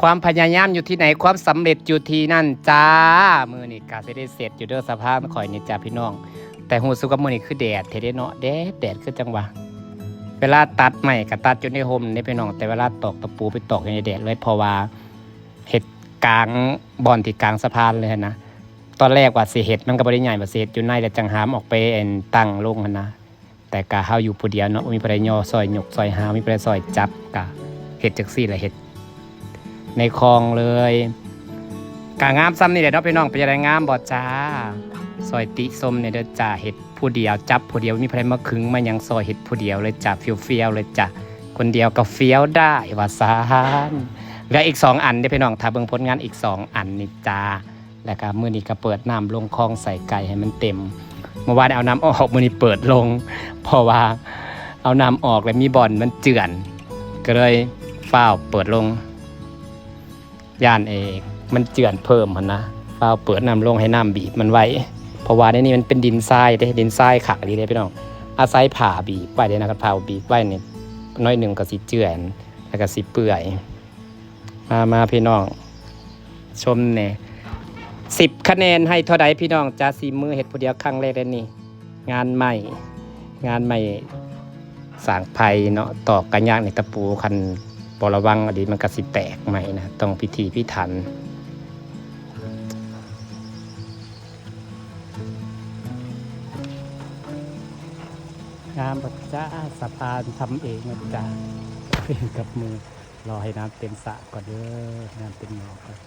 ความพยายามอยู่ที่ไหนความสำเร็จอยู่ที่นั่นจ้ามือนี่กาจะได้เสร็จอยู่เด้อสภาพข่อยนี่จ้าพี่น้องแต่หูสุกับมือนี่คือแดดเทเดเนาะแดดคือจังหวะเวลาตัดใหม่ก็ตัดจนในโฮมนี่พี่น้องแต่เวลาตอกตะปูไปตอกในแดดเลยเพราะว่าเห็ดกลางบอนที่กลางสะพานเลยนะตอนแรกว่าสิเห็ดมันก็บ่ได้ใหญ่ว่าสิเห็ดอยู่ในแต่จังหามออกไปตั้งลงนะแต่กะเฮาอยู่ผู้เดียวเนาะมีประโยชน์ซอยหยกซอยหามีประซอยจับกะเห็ดจังซี่แหละเห็ดในคลองเลยกะงามซ้ำนี่แหละเนาะพี่น้องเป็นยังไงงามบ่จ้าซอยติส้มเนี่ยเด้อจ้าเห็ดผู้เดียวจับผู้เดียวมีใครมาขึงมายังซอยเห็ดผู้เดียวเลยจ้าเฟี้ยวๆเลยจ้าคนเดียวก็เฟี้ยวได้ว่าซานเหลืออีก2อันเด้อพี่น้องถ้าเบิ่งผลงานอีก2อันนี่จ้าแล้วก็มื้อนี้ก็เปิดน้ำลงคลองใส่ไก่ให้มันเต็มเมื่อวานเอาน้ำออกมื้อนี้เปิดลงเพราะว่าเอาน้ำออกแล้วมีบ่อนมันเจือนก็เลยฟ้าวเปิดลงย่านเองมันเจือนเพิ่มมันนะฟ้าวเปิดน้ำลงให้น้ำบีบมันไว้เพราะว่าในนี้มันเป็นดินทรายเด้ดินทรายขักดีเลยพี่น้องอาศัยผ่าบีบไว้เด้นะครับผ่าบีบไว้เนี่ยน้อยหนึ่งก็สิเจือนแล้วก็สิเปื่อยมาพี่น้องชมเนี่ย10 คะแนนให้เท่าใดพี่น้องจ้าสีมือเห็ดผู้เดียวครั้งแรกเลยนี่งานใหม่สร้างไผ่เนาะตอกกันยากในตะปูคันบระวังอดีมันก็สิแตกใหม่นะต้องพิธีพิถันงานบัดจ้าสะพานทำเองนะจ้าเป็นกับมือรอให้น้ำเต็มสระก่อนเด้อน้ำเต็มหม้อก่อน